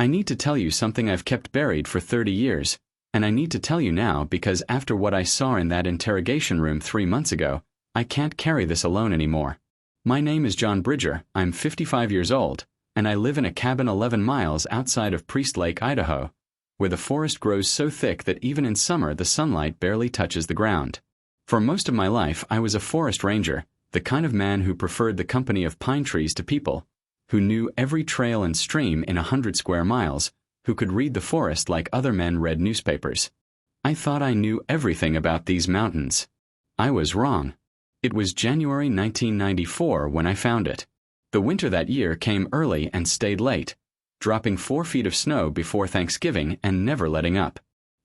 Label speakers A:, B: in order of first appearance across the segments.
A: I need to tell you something I've kept buried for 30 years, and I need to tell you now because after what I saw in that interrogation room 3 months ago, I can't carry this alone anymore. My name is John Bridger, I'm 55 years old, and I live in a cabin 11 miles outside of Priest Lake, Idaho, where the forest grows so thick that even in summer the sunlight barely touches the ground. For most of my life I was a forest ranger, the kind of man who preferred the company of pine trees to people, who knew every trail and stream in 100 square miles, who could read the forest like other men read newspapers. I thought I knew everything about these mountains. I was wrong. It was January 1994 when I found it. The winter that year came early and stayed late, dropping 4 feet of snow before Thanksgiving and never letting up.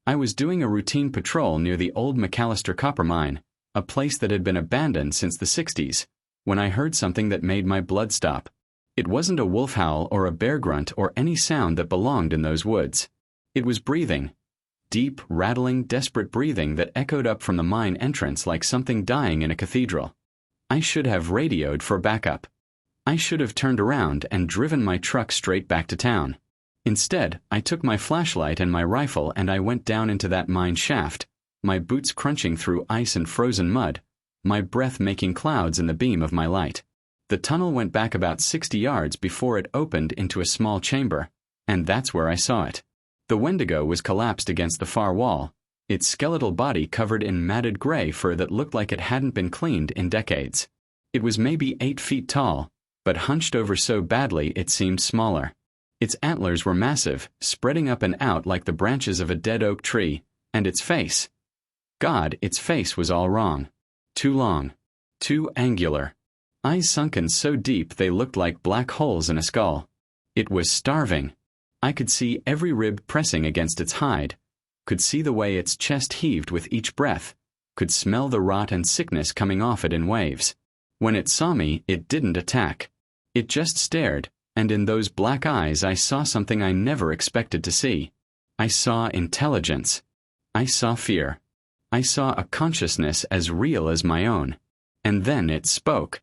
A: I was doing a routine patrol near the old McAllister copper mine, a place that had been abandoned since the 60s, when I heard something that made my blood stop. It wasn't a wolf howl or a bear grunt or any sound that belonged in those woods. It was breathing. Deep, rattling, desperate breathing that echoed up from the mine entrance like something dying in a cathedral. I should have radioed for backup. I should have turned around and driven my truck straight back to town. Instead, I took my flashlight and my rifle and I went down into that mine shaft, my boots crunching through ice and frozen mud, my breath making clouds in the beam of my light. The tunnel went back about 60 yards before it opened into a small chamber, and that's where I saw it. The Wendigo was collapsed against the far wall, its skeletal body covered in matted gray fur that looked like it hadn't been cleaned in decades. It was maybe 8 feet tall, but hunched over so badly it seemed smaller. Its antlers were massive, spreading up and out like the branches of a dead oak tree, and its face. God, its face was all wrong. Too long. Too angular. Eyes sunken so deep they looked like black holes in a skull. It was starving. I could see every rib pressing against its hide, could see the way its chest heaved with each breath, could smell the rot and sickness coming off it in waves. When it saw me, it didn't attack. It just stared, and in those black eyes I saw something I never expected to see. I saw intelligence. I saw fear. I saw a consciousness as real as my own. And then it spoke.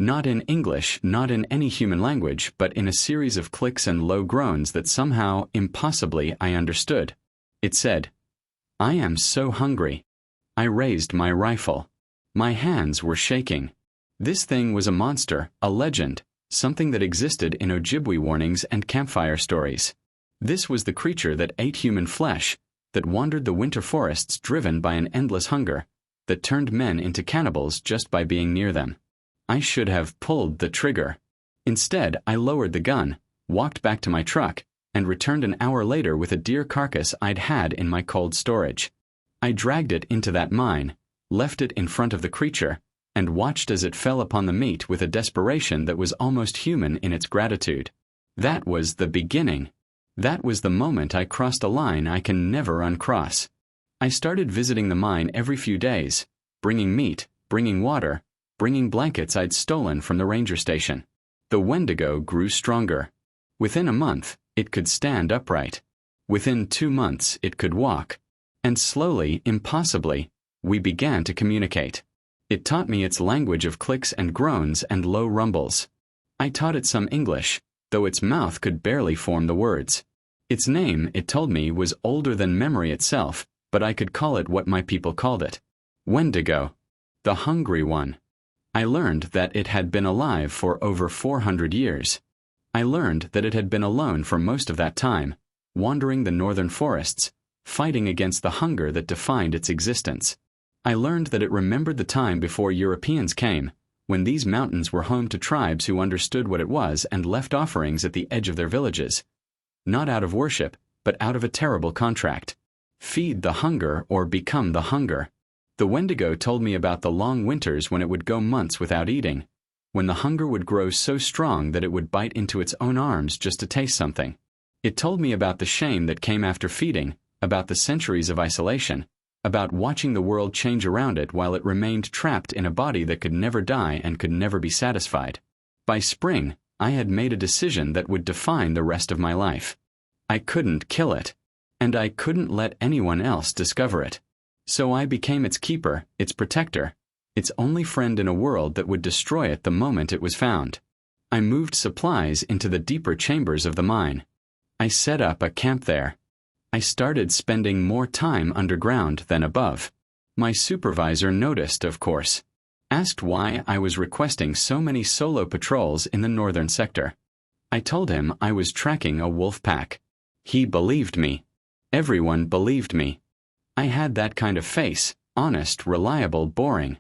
A: Not in English, not in any human language, but in a series of clicks and low groans that somehow, impossibly, I understood. It said, "I am so hungry." I raised my rifle. My hands were shaking. This thing was a monster, a legend, something that existed in Ojibwe warnings and campfire stories. This was the creature that ate human flesh, that wandered the winter forests driven by an endless hunger, that turned men into cannibals just by being near them. I should have pulled the trigger. Instead, I lowered the gun, walked back to my truck, and returned an hour later with a deer carcass I'd had in my cold storage. I dragged it into that mine, left it in front of the creature, and watched as it fell upon the meat with a desperation that was almost human in its gratitude. That was the beginning. That was the moment I crossed a line I can never uncross. I started visiting the mine every few days, bringing meat, bringing water, bringing blankets I'd stolen from the ranger station. The Wendigo grew stronger. Within a month, it could stand upright. Within 2 months, it could walk. And slowly, impossibly, we began to communicate. It taught me its language of clicks and groans and low rumbles. I taught it some English, though its mouth could barely form the words. Its name, it told me, was older than memory itself, but I could call it what my people called it. Wendigo. The hungry one. I learned that it had been alive for over 400 years. I learned that it had been alone for most of that time, wandering the northern forests, fighting against the hunger that defined its existence. I learned that it remembered the time before Europeans came, when these mountains were home to tribes who understood what it was and left offerings at the edge of their villages. Not out of worship, but out of a terrible contract. Feed the hunger or become the hunger. The Wendigo told me about the long winters when it would go months without eating, when the hunger would grow so strong that it would bite into its own arms just to taste something. It told me about the shame that came after feeding, about the centuries of isolation, about watching the world change around it while it remained trapped in a body that could never die and could never be satisfied. By spring, I had made a decision that would define the rest of my life. I couldn't kill it, and I couldn't let anyone else discover it. So I became its keeper, its protector, its only friend in a world that would destroy it the moment it was found. I moved supplies into the deeper chambers of the mine. I set up a camp there. I started spending more time underground than above. My supervisor noticed, of course. Asked why I was requesting so many solo patrols in the northern sector. I told him I was tracking a wolf pack. He believed me. Everyone believed me. I had that kind of face, honest, reliable, boring.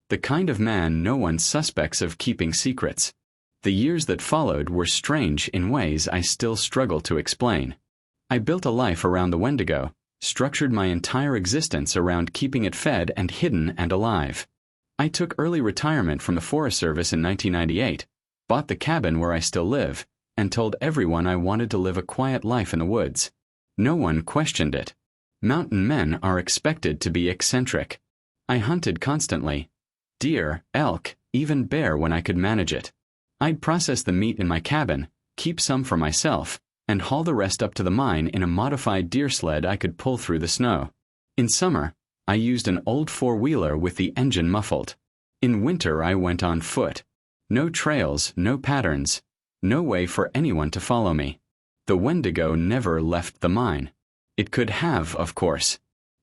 A: The kind of man no one suspects of keeping secrets. The years that followed were strange in ways I still struggle to explain. I built a life around the Wendigo, structured my entire existence around keeping it fed and hidden and alive. I took early retirement from the Forest Service in 1998, bought the cabin where I still live, and told everyone I wanted to live a quiet life in the woods. No one questioned it. Mountain men are expected to be eccentric. I hunted constantly. Deer, elk, even bear when I could manage it. I'd process the meat in my cabin, keep some for myself, and haul the rest up to the mine in a modified deer sled I could pull through the snow. In summer, I used an old four-wheeler with the engine muffled. In winter, I went on foot. No trails, no patterns, no way for anyone to follow me. The Wendigo never left the mine. It could have, of course.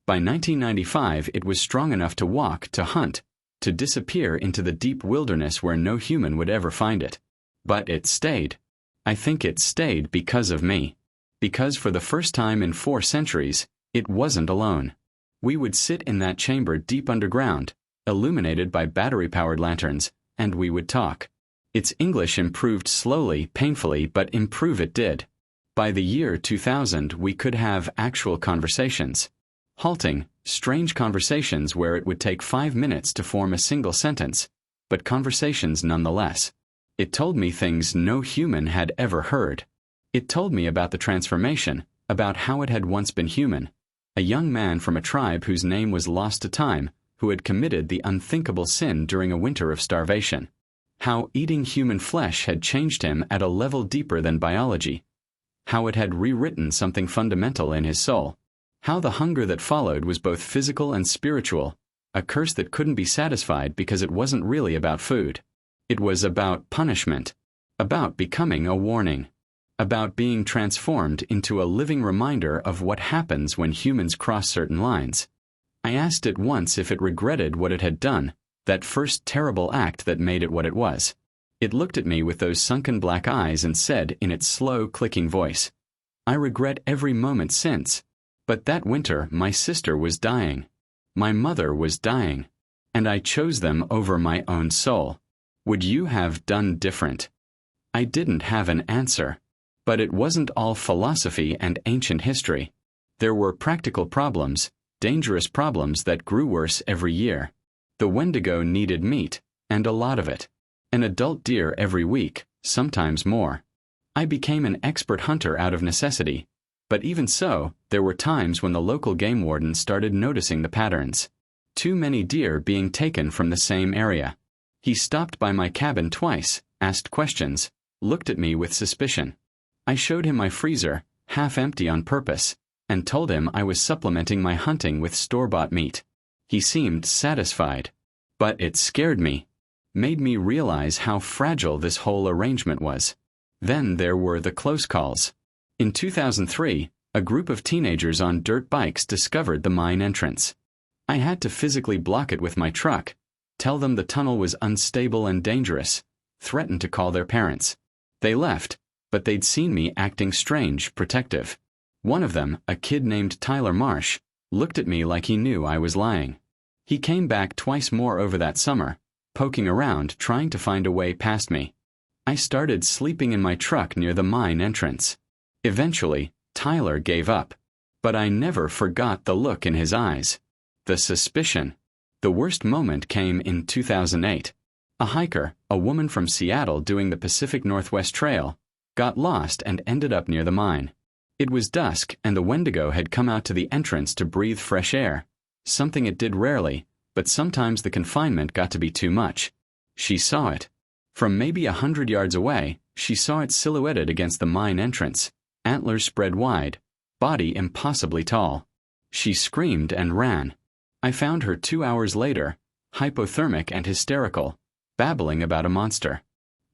A: By 1995, it was strong enough to walk, to hunt, to disappear into the deep wilderness where no human would ever find it. But it stayed. I think it stayed because of me. Because for the first time in 4 centuries, it wasn't alone. We would sit in that chamber deep underground, illuminated by battery-powered lanterns, and we would talk. Its English improved slowly, painfully, but improve it did. By the year 2000, we could have actual conversations. Halting, strange conversations where it would take 5 minutes to form a single sentence, but conversations nonetheless. It told me things no human had ever heard. It told me about the transformation, about how it had once been human. A young man from a tribe whose name was lost to time, who had committed the unthinkable sin during a winter of starvation. How eating human flesh had changed him at a level deeper than biology. How it had rewritten something fundamental in his soul. How the hunger that followed was both physical and spiritual, a curse that couldn't be satisfied because it wasn't really about food. It was about punishment, about becoming a warning, about being transformed into a living reminder of what happens when humans cross certain lines. I asked it once if it regretted what it had done, that first terrible act that made it what it was. It looked at me with those sunken black eyes and said in its slow, clicking voice, "I regret every moment since, but that winter my sister was dying. My mother was dying, and I chose them over my own soul. Would you have done different?" I didn't have an answer. But it wasn't all philosophy and ancient history. There were practical problems, dangerous problems that grew worse every year. The Wendigo needed meat, and a lot of it. An adult deer every week, sometimes more. I became an expert hunter out of necessity, but even so, there were times when the local game warden started noticing the patterns. Too many deer being taken from the same area. He stopped by my cabin twice, asked questions, looked at me with suspicion. I showed him my freezer, half empty on purpose, and told him I was supplementing my hunting with store-bought meat. He seemed satisfied. But it scared me. Made me realize how fragile this whole arrangement was. Then there were the close calls. In 2003, a group of teenagers on dirt bikes discovered the mine entrance. I had to physically block it with my truck, tell them the tunnel was unstable and dangerous, threaten to call their parents. They left, but they'd seen me acting strange, protective. One of them, a kid named Tyler Marsh, looked at me like he knew I was lying. He came back twice more over that summer, poking around, trying to find a way past me. I started sleeping in my truck near the mine entrance. Eventually, Tyler gave up. But I never forgot the look in his eyes. The suspicion. The worst moment came in 2008. A hiker, a woman from Seattle doing the Pacific Northwest Trail, got lost and ended up near the mine. It was dusk and the Wendigo had come out to the entrance to breathe fresh air, something it did rarely, but sometimes the confinement got to be too much. She saw it. From maybe 100 yards away, she saw it silhouetted against the mine entrance, antlers spread wide, body impossibly tall. She screamed and ran. I found her 2 hours later, hypothermic and hysterical, babbling about a monster.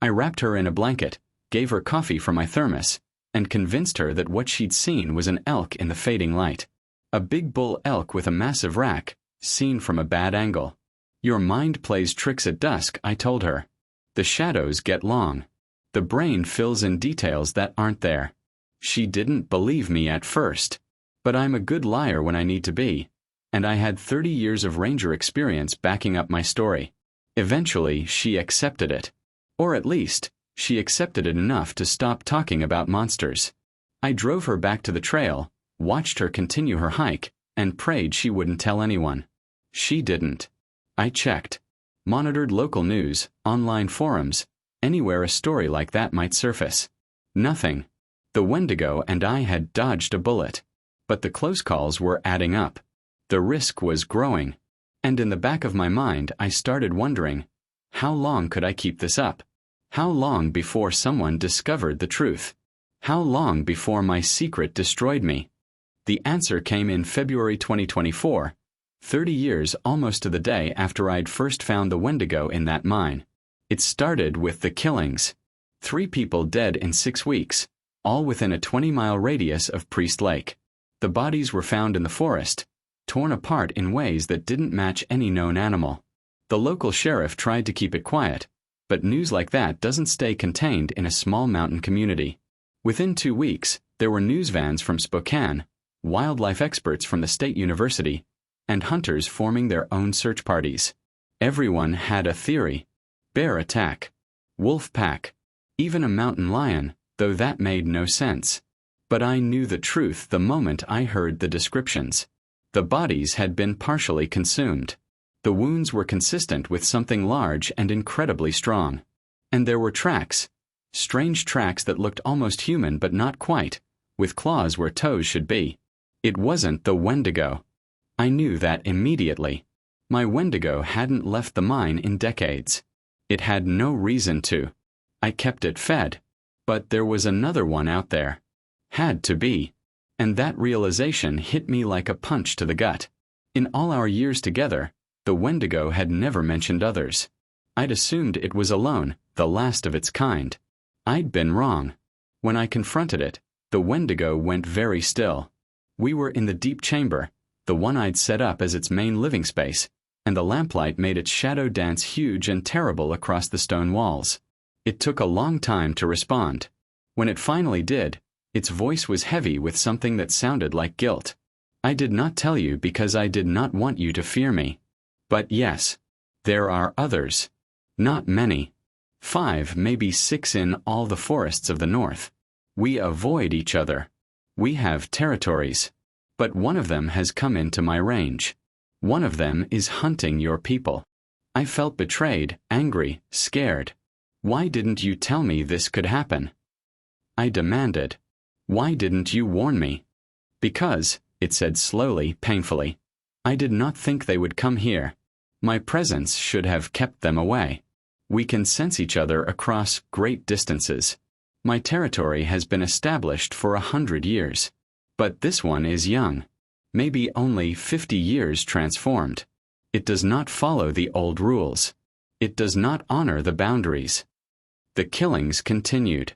A: I wrapped her in a blanket, gave her coffee from my thermos, and convinced her that what she'd seen was an elk in the fading light. A big bull elk with a massive rack, seen from a bad angle. Your mind plays tricks at dusk, I told her. The shadows get long. The brain fills in details that aren't there. She didn't believe me at first. But I'm a good liar when I need to be, and I had 30 years of ranger experience backing up my story. Eventually, she accepted it. Or at least, she accepted it enough to stop talking about monsters. I drove her back to the trail, watched her continue her hike, and prayed she wouldn't tell anyone. She didn't. I checked. Monitored local news, online forums, anywhere a story like that might surface. Nothing. The Wendigo and I had dodged a bullet. But the close calls were adding up. The risk was growing. And in the back of my mind, I started wondering, how long could I keep this up? How long before someone discovered the truth? How long before my secret destroyed me? The answer came in February 2024, 30 years almost to the day after I'd first found the Wendigo in that mine. It started with the killings. 3 people dead in 6 weeks, all within a 20-mile radius of Priest Lake. The bodies were found in the forest, torn apart in ways that didn't match any known animal. The local sheriff tried to keep it quiet, but news like that doesn't stay contained in a small mountain community. Within 2 weeks, there were news vans from Spokane, wildlife experts from the state university, and hunters forming their own search parties. Everyone had a theory. Bear attack. Wolf pack. Even a mountain lion, though that made no sense. But I knew the truth the moment I heard the descriptions. The bodies had been partially consumed. The wounds were consistent with something large and incredibly strong. And there were tracks. Strange tracks that looked almost human but not quite, with claws where toes should be. It wasn't the Wendigo. I knew that immediately. My Wendigo hadn't left the mine in decades. It had no reason to. I kept it fed. But there was another one out there. Had to be. And that realization hit me like a punch to the gut. In all our years together, the Wendigo had never mentioned others. I'd assumed it was alone, the last of its kind. I'd been wrong. When I confronted it, the Wendigo went very still. We were in the deep chamber, the one I'd set up as its main living space, and the lamplight made its shadow dance huge and terrible across the stone walls. It took a long time to respond. When it finally did, its voice was heavy with something that sounded like guilt. I did not tell you because I did not want you to fear me. But yes, there are others. Not many. 5, maybe 6 in all the forests of the north. We avoid each other. We have territories. But one of them has come into my range. One of them is hunting your people. I felt betrayed, angry, scared. Why didn't you tell me this could happen? I demanded. Why didn't you warn me? Because, it said slowly, painfully, I did not think they would come here. My presence should have kept them away. We can sense each other across great distances. My territory has been established for 100 years. But this one is young. Maybe only 50 years transformed. It does not follow the old rules. It does not honor the boundaries. The killings continued.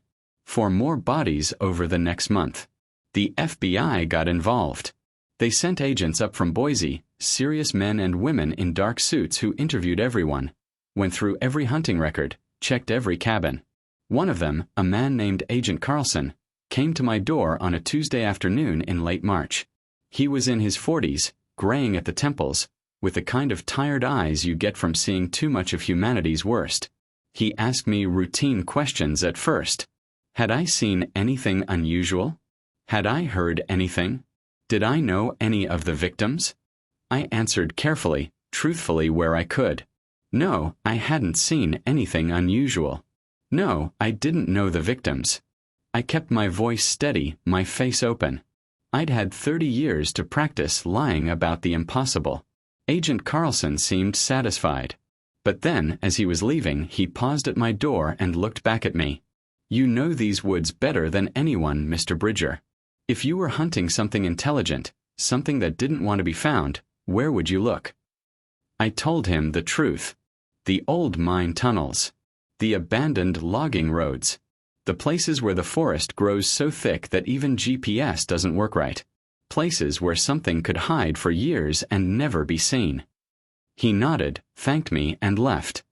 A: 4 more bodies over the next month. The FBI got involved. They sent agents up from Boise, serious men and women in dark suits who interviewed everyone, went through every hunting record, checked every cabin. One of them, a man named Agent Carlson, came to my door on a Tuesday afternoon in late March. He was in his 40s, graying at the temples, with the kind of tired eyes you get from seeing too much of humanity's worst. He asked me routine questions at first. Had I seen anything unusual? Had I heard anything? Did I know any of the victims? I answered carefully, truthfully where I could. No, I hadn't seen anything unusual. No, I didn't know the victims. I kept my voice steady, my face open. I'd had 30 years to practice lying about the impossible. Agent Carlson seemed satisfied. But then, as he was leaving, he paused at my door and looked back at me. You know these woods better than anyone, Mr. Bridger. If you were hunting something intelligent, something that didn't want to be found, where would you look? I told him the truth. The old mine tunnels. The abandoned logging roads. The places where the forest grows so thick that even GPS doesn't work right. Places where something could hide for years and never be seen. He nodded, thanked me, and left.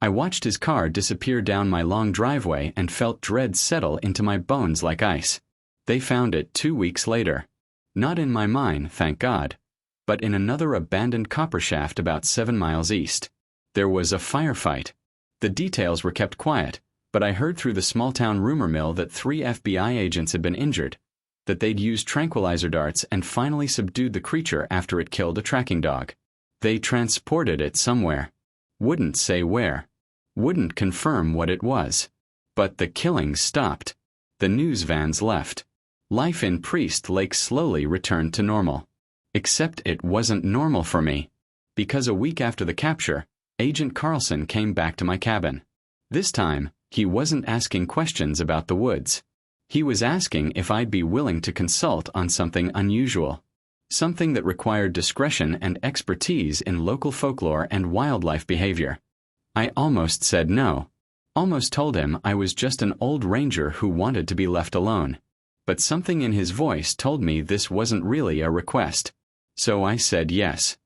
A: I watched his car disappear down my long driveway and felt dread settle into my bones like ice. They found it 2 weeks later. Not in my mine, thank God, but in another abandoned copper shaft about 7 miles east. There was a firefight. The details were kept quiet, but I heard through the small-town rumor mill that 3 FBI agents had been injured, that they'd used tranquilizer darts and finally subdued the creature after it killed a tracking dog. They transported it somewhere. Wouldn't say where. Wouldn't confirm what it was. But the killings stopped. The news vans left. Life in Priest Lake slowly returned to normal. Except it wasn't normal for me. Because a week after the capture, Agent Carlson came back to my cabin. This time, he wasn't asking questions about the woods. He was asking if I'd be willing to consult on something unusual. Something that required discretion and expertise in local folklore and wildlife behavior. I almost said no. Almost told him I was just an old ranger who wanted to be left alone. But something in his voice told me this wasn't really a request. So I said yes.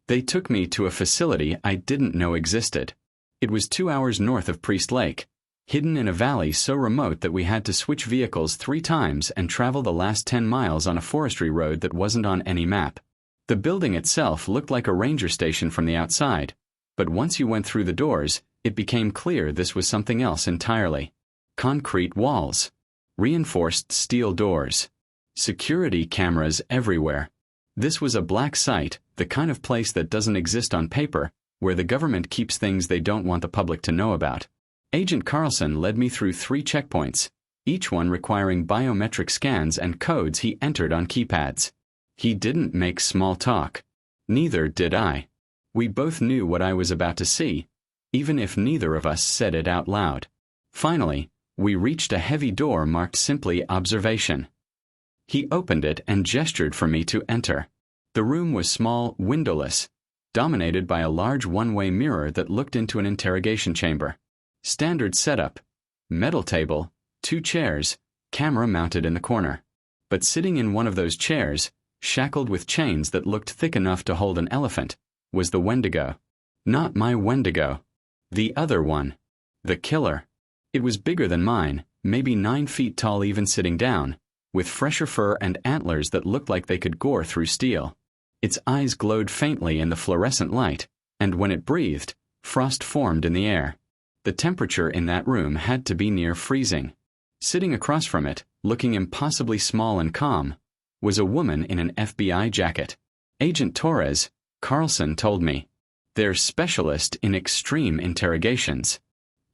A: They took me to a facility I didn't know existed. It was 2 hours north of Priest Lake, hidden in a valley so remote that we had to switch vehicles 3 times and travel the last 10 miles on a forestry road that wasn't on any map. The building itself looked like a ranger station from the outside, but once you went through the doors, it became clear this was something else entirely. Concrete walls. Reinforced steel doors. Security cameras everywhere. This was a black site, the kind of place that doesn't exist on paper, where the government keeps things they don't want the public to know about. Agent Carlson led me through 3 checkpoints, each one requiring biometric scans and codes he entered on keypads. He didn't make small talk. Neither did I. We both knew what I was about to see, even if neither of us said it out loud. Finally, we reached a heavy door marked simply Observation. He opened it and gestured for me to enter. The room was small, windowless, dominated by a large one-way mirror that looked into an interrogation chamber. Standard setup. Metal table, 2 chairs, camera mounted in the corner. But sitting in one of those chairs, shackled with chains that looked thick enough to hold an elephant, was the Wendigo. Not my Wendigo. The other one. The killer. It was bigger than mine, maybe 9 feet tall even sitting down, with fresher fur and antlers that looked like they could gore through steel. Its eyes glowed faintly in the fluorescent light, and when it breathed, frost formed in the air. The temperature in that room had to be near freezing. Sitting across from it, looking impossibly small and calm, was a woman in an FBI jacket. Agent Torres, Carlson told me. They're specialist in extreme interrogations.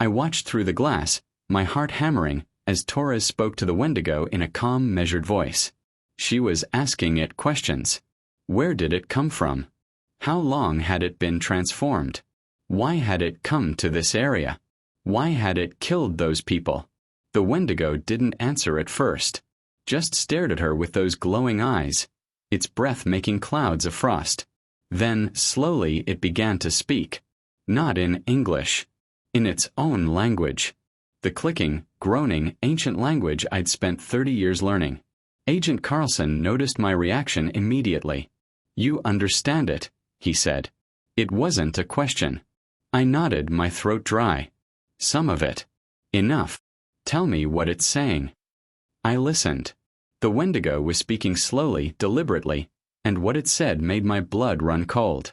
A: I watched through the glass, my heart hammering, as Torres spoke to the Wendigo in a calm, measured voice. She was asking it questions. Where did it come from? How long had it been transformed? Why had it come to this area? Why had it killed those people? The Wendigo didn't answer at first, just stared at her with those glowing eyes, its breath making clouds of frost. Then, slowly, it began to speak. Not in English. In its own language. The clicking, groaning, ancient language I'd spent 30 years learning. Agent Carlson noticed my reaction immediately. You understand it, he said. It wasn't a question. I nodded, my throat dry. Some of it. Enough. Tell me what it's saying. I listened. The Wendigo was speaking slowly, deliberately, and what it said made my blood run cold.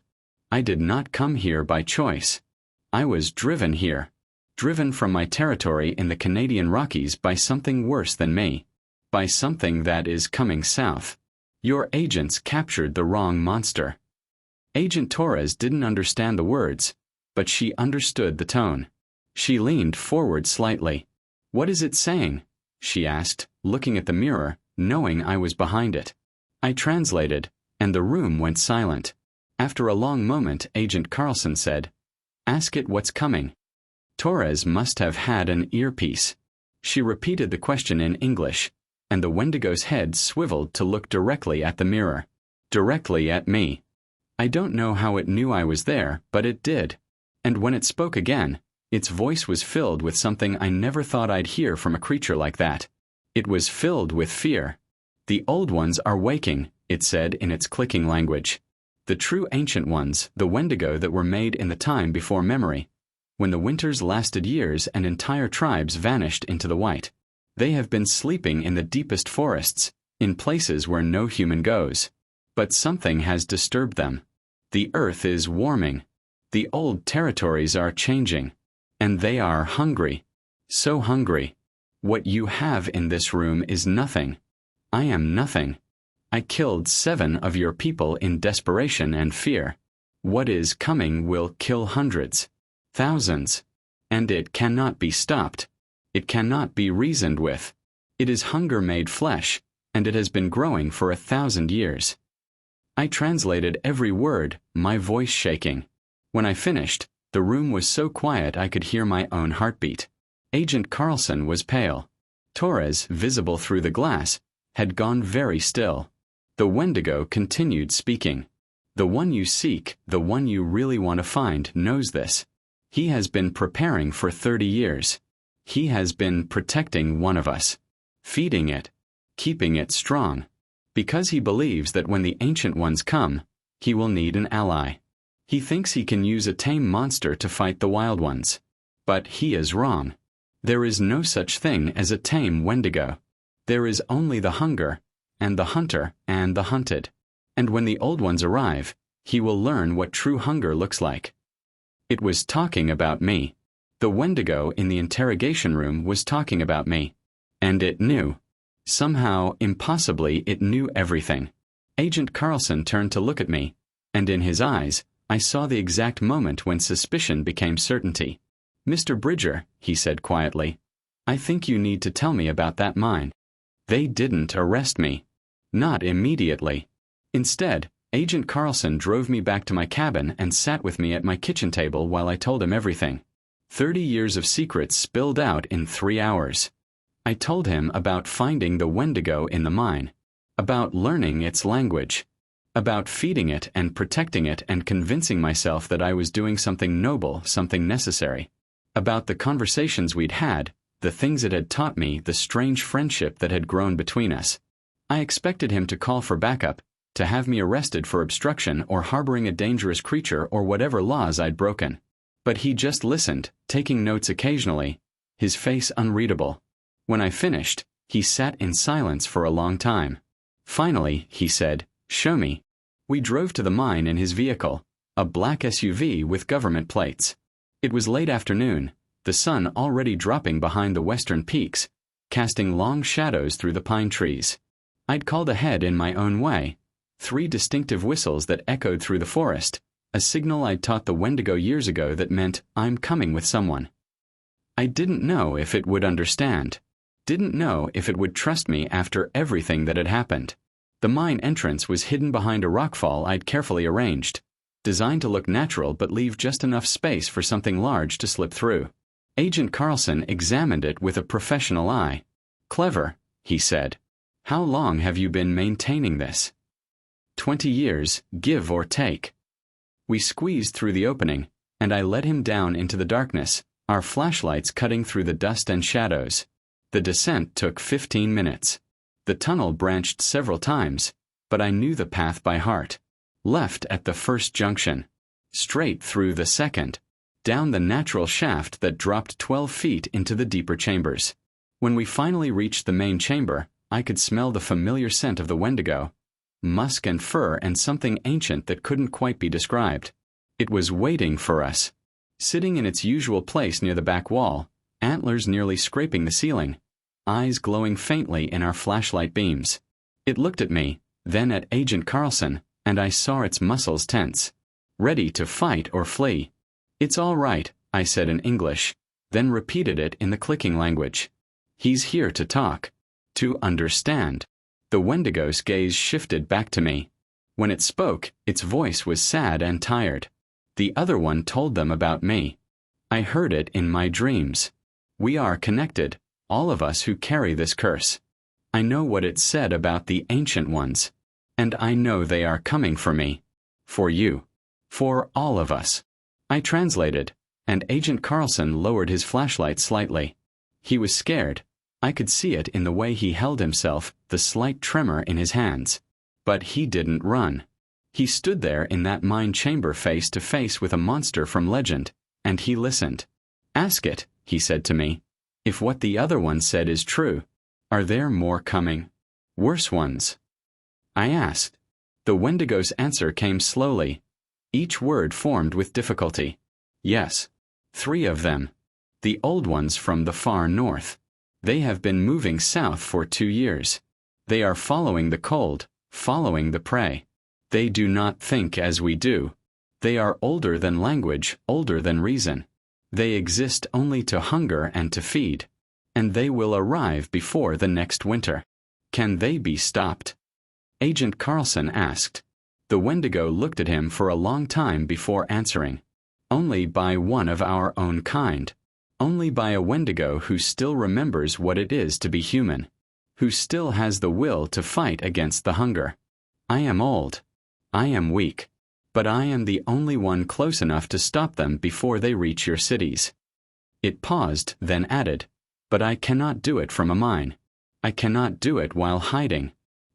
A: I did not come here by choice. I was driven here. Driven from my territory in the Canadian Rockies by something worse than me. By something that is coming south. Your agents captured the wrong monster. Agent Torres didn't understand the words, but she understood the tone. She leaned forward slightly. What is it saying? She asked, looking at the mirror, knowing I was behind it. I translated, and the room went silent. After a long moment, Agent Carlson said, Ask it what's coming. Torres must have had an earpiece. She repeated the question in English, and the Wendigo's head swiveled to look directly at the mirror. Directly at me. I don't know how it knew I was there, but it did. And when it spoke again, Its voice was filled with something I never thought I'd hear from a creature like that. It was filled with fear. "The old ones are waking," it said in its clicking language. "The true ancient ones, the Wendigo that were made in the time before memory, when the winters lasted years and entire tribes vanished into the white. They have been sleeping in the deepest forests, in places where no human goes. But something has disturbed them. The earth is warming. The old territories are changing. And they are hungry. So hungry. What you have in this room is nothing. I am nothing. I killed 7 of your people in desperation and fear. What is coming will kill hundreds, thousands. And it cannot be stopped. It cannot be reasoned with. It is hunger made flesh, and it has been growing for 1,000 years." I translated every word, my voice shaking. When I finished, the room was so quiet I could hear my own heartbeat. Agent Carlson was pale. Torres, visible through the glass, had gone very still. The Wendigo continued speaking. "The one you seek, the one you really want to find, knows this. He has been preparing for 30 years. He has been protecting one of us, feeding it, keeping it strong, because he believes that when the ancient ones come, he will need an ally. He thinks he can use a tame monster to fight the wild ones. But he is wrong. There is no such thing as a tame Wendigo. There is only the hunger, and the hunter, and the hunted. And when the old ones arrive, he will learn what true hunger looks like." It was talking about me. The Wendigo in the interrogation room was talking about me. And it knew. Somehow, impossibly, it knew everything. Agent Carlson turned to look at me, and in his eyes, I saw the exact moment when suspicion became certainty. "Mr. Bridger," he said quietly, "I think you need to tell me about that mine." They didn't arrest me. Not immediately. Instead, Agent Carlson drove me back to my cabin and sat with me at my kitchen table while I told him everything. 30 years of secrets spilled out in 3 hours. I told him about finding the Wendigo in the mine, about learning its language, about feeding it and protecting it and convincing myself that I was doing something noble, something necessary, about the conversations we'd had, the things it had taught me, the strange friendship that had grown between us. I expected him to call for backup, to have me arrested for obstruction or harboring a dangerous creature or whatever laws I'd broken. But he just listened, taking notes occasionally, his face unreadable. When I finished, he sat in silence for a long time. Finally, he said, "Show me." We drove to the mine in his vehicle, a black SUV with government plates. It was late afternoon, the sun already dropping behind the western peaks, casting long shadows through the pine trees. I'd called ahead in my own way, 3 distinctive whistles that echoed through the forest, a signal I'd taught the Wendigo years ago that meant I'm coming with someone. I didn't know if it would understand. Didn't know if it would trust me after everything that had happened. The mine entrance was hidden behind a rockfall I'd carefully arranged, designed to look natural but leave just enough space for something large to slip through. Agent Carlson examined it with a professional eye. "Clever," he said. "How long have you been maintaining this?" 20 years, give or take." We squeezed through the opening, and I led him down into the darkness, our flashlights cutting through the dust and shadows. The descent took 15 minutes. The tunnel branched several times, but I knew the path by heart. Left at the first junction. Straight through the second. Down the natural shaft that dropped 12 feet into the deeper chambers. When we finally reached the main chamber, I could smell the familiar scent of the Wendigo. Musk and fur and something ancient that couldn't quite be described. It was waiting for us. Sitting in its usual place near the back wall, antlers nearly scraping the ceiling, eyes glowing faintly in our flashlight beams. It looked at me, then at Agent Carlson, and I saw its muscles tense. Ready to fight or flee. "It's all right," I said in English, then repeated it in the clicking language. "He's here to talk. To understand." The Wendigo's gaze shifted back to me. When it spoke, its voice was sad and tired. The other one told them about me. I heard it in my dreams. We are connected, all of us who carry this curse. I know what it said about the ancient ones. And I know they are coming for me. For you. For all of us. I translated, and Agent Carlson lowered his flashlight slightly. He was scared. I could see it in the way he held himself, the slight tremor in his hands. But he didn't run. He stood there in that mine chamber face to face with a monster from legend, and he listened. "Ask it," he said to me, "if what the other one said is true. Are there more coming? Worse ones?" I asked. The Wendigo's answer came slowly. Each word formed with difficulty. "Yes. 3 of them. The old ones from the far north. They have been moving south for 2 years. They are following the cold, following the prey. They do not think as we do. They are older than language, older than reason. They exist only to hunger and to feed. And they will arrive before the next winter. Can they be stopped?" Agent Carlson asked. The Wendigo looked at him for a long time before answering. "Only by one of our own kind. Only by a Wendigo who still remembers what it is to be human. Who still has the will to fight against the hunger. I am old. I am weak. But I am the only one close enough to stop them before they reach your cities." It paused, then added, "But I cannot do it from a mine. I cannot do it while hiding.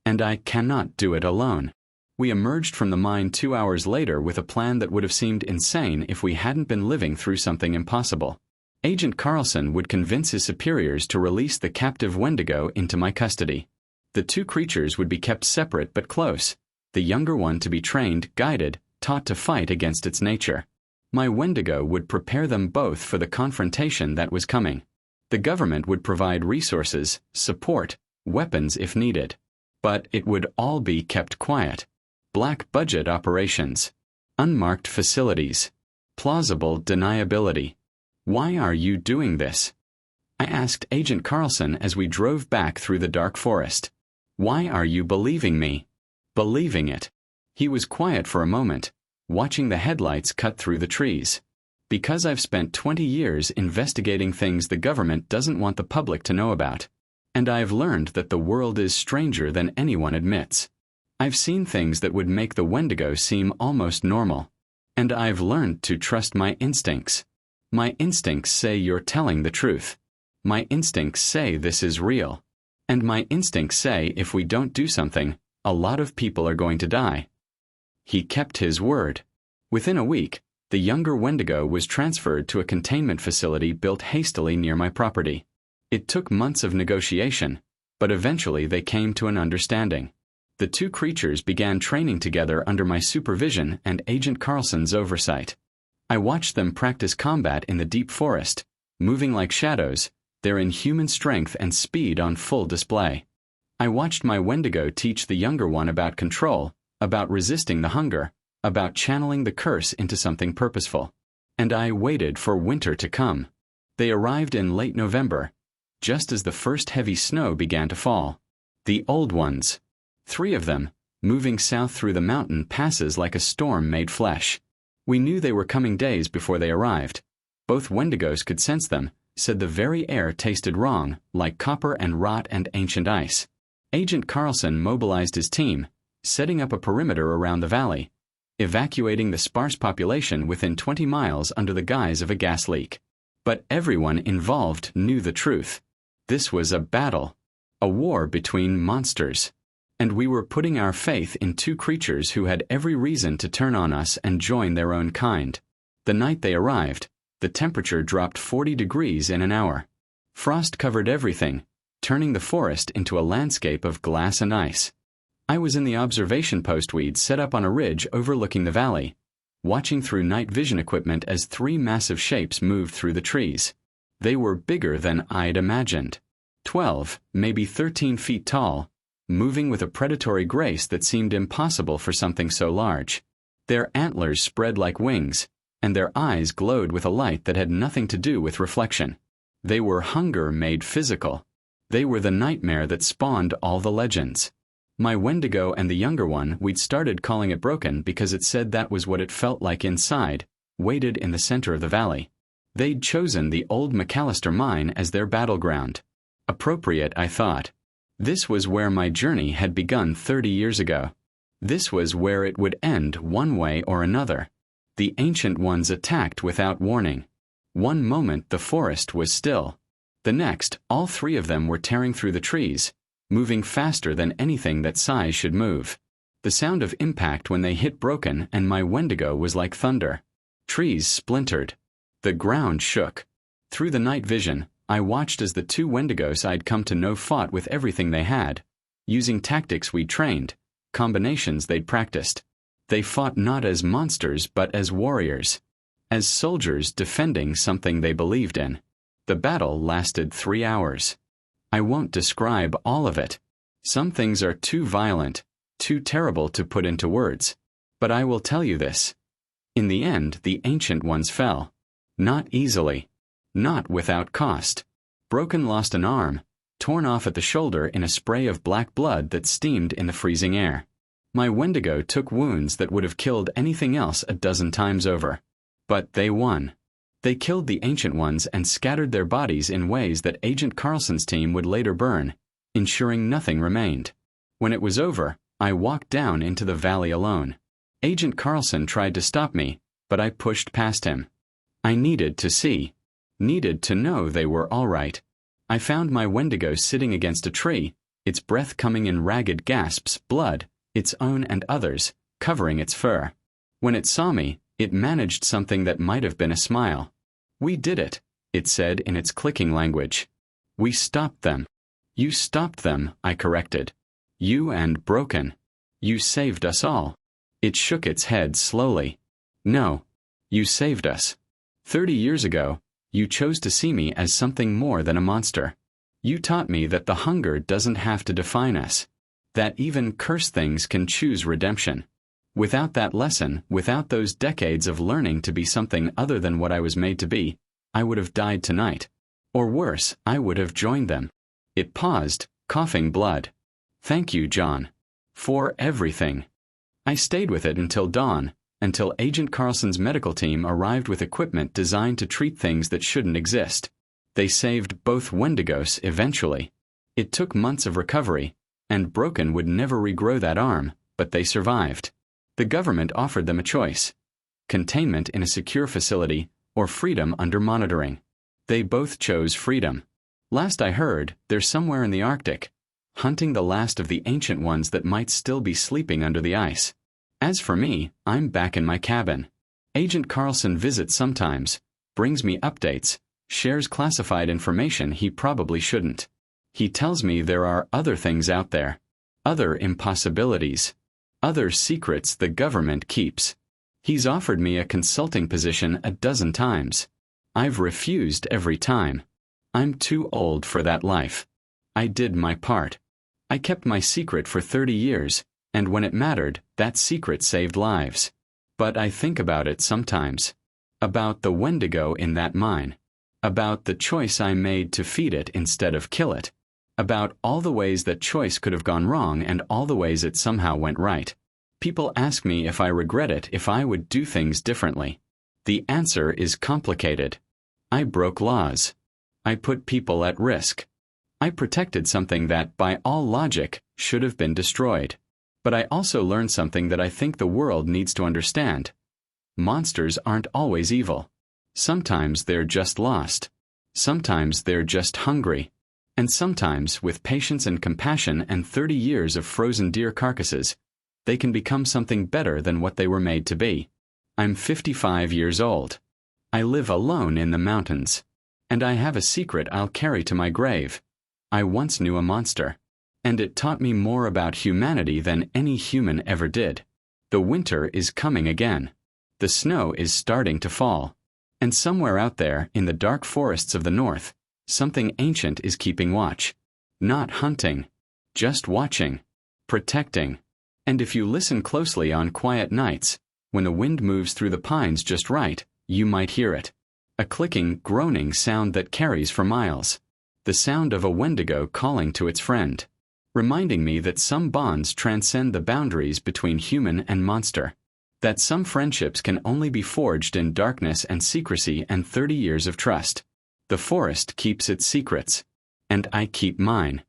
A: And I cannot do it alone." We emerged from the mine 2 hours later with a plan that would have seemed insane if we hadn't been living through something impossible. Agent Carlson would convince his superiors to release the captive Wendigo into my custody. The 2 creatures would be kept separate but close, the younger one to be trained, guided, taught to fight against its nature. My Wendigo would prepare them both for the confrontation that was coming. The government would provide resources, support, weapons if needed. But it would all be kept quiet. Black budget operations. Unmarked facilities. Plausible deniability. "Why are you doing this?" I asked Agent Carlson as we drove back through the dark forest. "Why are you believing me?" "Believing it." He was quiet for a moment, watching the headlights cut through the trees. "Because I've spent 20 years investigating things the government doesn't want the public to know about. And I've learned that the world is stranger than anyone admits. I've seen things that would make the Wendigo seem almost normal. And I've learned to trust my instincts. My instincts say you're telling the truth. My instincts say this is real. And my instincts say if we don't do something, a lot of people are going to die." He kept his word. Within a week, the younger Wendigo was transferred to a containment facility built hastily near my property. It took months of negotiation, but eventually they came to an understanding. The 2 creatures began training together under my supervision and Agent Carlson's oversight. I watched them practice combat in the deep forest, moving like shadows, their inhuman strength and speed on full display. I watched my Wendigo teach the younger one about control, about resisting the hunger, about channeling the curse into something purposeful. And I waited for winter to come. They arrived in late November, just as the first heavy snow began to fall. The old ones. 3 of them, moving south through the mountain passes like a storm made flesh. We knew they were coming days before they arrived. Both Wendigos could sense them, said the very air tasted wrong, like copper and rot and ancient ice. Agent Carlson mobilized his team, setting up a perimeter around the valley, evacuating the sparse population within 20 miles under the guise of a gas leak. But everyone involved knew the truth. This was a battle, a war between monsters. And we were putting our faith in 2 creatures who had every reason to turn on us and join their own kind. The night they arrived, the temperature dropped 40 degrees in an hour. Frost covered everything, turning the forest into a landscape of glass and ice. I was in the observation post we'd set up on a ridge overlooking the valley, watching through night vision equipment as 3 massive shapes moved through the trees. They were bigger than I'd imagined. 12, maybe 13 feet tall, moving with a predatory grace that seemed impossible for something so large. Their antlers spread like wings, and their eyes glowed with a light that had nothing to do with reflection. They were hunger made physical. They were the nightmare that spawned all the legends. My Wendigo and the younger one, we'd started calling it broken because it said that was what it felt like inside, waited in the center of the valley. They'd chosen the old McAllister mine as their battleground. Appropriate, I thought. This was where my journey had begun 30 years ago. This was where it would end one way or another. The ancient ones attacked without warning. One moment the forest was still. The next, all three of them were tearing through the trees, moving faster than anything that size should move. The sound of impact when they hit broken and my Wendigo was like thunder. Trees splintered. The ground shook. Through the night vision, I watched as the two Wendigos I'd come to know fought with everything they had, using tactics we'd trained, combinations they'd practiced. They fought not as monsters but as warriors, as soldiers defending something they believed in. The battle lasted 3 hours. I won't describe all of it. Some things are too violent, too terrible to put into words. But I will tell you this. In the end, the Ancient Ones fell. Not easily. Not without cost. Broken lost an arm, torn off at the shoulder in a spray of black blood that steamed in the freezing air. My Wendigo took wounds that would have killed anything else a dozen times over. But they won. They killed the Ancient Ones and scattered their bodies in ways that Agent Carlson's team would later burn, ensuring nothing remained. When it was over, I walked down into the valley alone. Agent Carlson tried to stop me, but I pushed past him. I needed to see. Needed to know they were all right. I found my Wendigo sitting against a tree, its breath coming in ragged gasps, blood, its own and others, covering its fur. When it saw me, it managed something that might have been a smile. "We did it," it said in its clicking language. "We stopped them." "You stopped them," I corrected. "You and Broken. You saved us all." It shook its head slowly. "No. You saved us. 30 years ago, you chose to see me as something more than a monster. You taught me that the hunger doesn't have to define us. That even cursed things can choose redemption. Without that lesson, without those decades of learning to be something other than what I was made to be, I would have died tonight. Or worse, I would have joined them." It paused, coughing blood. "Thank you, John. For everything." I stayed with it until dawn, until Agent Carlson's medical team arrived with equipment designed to treat things that shouldn't exist. They saved both Wendigos eventually. It took months of recovery, and Broken would never regrow that arm, but they survived. The government offered them a choice: containment in a secure facility or freedom under monitoring. They both chose freedom. Last I heard, they're somewhere in the Arctic, hunting the last of the Ancient Ones that might still be sleeping under the ice. As for me, I'm back in my cabin. Agent Carlson visits sometimes, brings me updates, shares classified information he probably shouldn't. He tells me there are other things out there, other impossibilities, other secrets the government keeps. He's offered me a consulting position a dozen times. I've refused every time. I'm too old for that life. I did my part. I kept my secret for 30 years, and when it mattered, that secret saved lives. But I think about it sometimes. About the Wendigo in that mine. About the choice I made to feed it instead of kill it. About all the ways that choice could have gone wrong and all the ways it somehow went right. People ask me if I regret it, if I would do things differently. The answer is complicated. I broke laws. I put people at risk. I protected something that, by all logic, should have been destroyed. But I also learned something that I think the world needs to understand. Monsters aren't always evil. Sometimes they're just lost. Sometimes they're just hungry. And sometimes, with patience and compassion and 30 years of frozen deer carcasses, they can become something better than what they were made to be. I'm 55 years old. I live alone in the mountains. And I have a secret I'll carry to my grave. I once knew a monster. And it taught me more about humanity than any human ever did. The winter is coming again. The snow is starting to fall. And somewhere out there, in the dark forests of the north, something ancient is keeping watch. Not hunting. Just watching. Protecting. And if you listen closely on quiet nights, when the wind moves through the pines just right, you might hear it. A clicking, groaning sound that carries for miles. The sound of a Wendigo calling to its friend. Reminding me that some bonds transcend the boundaries between human and monster. That some friendships can only be forged in darkness and secrecy and 30 years of trust. The forest keeps its secrets. And I keep mine.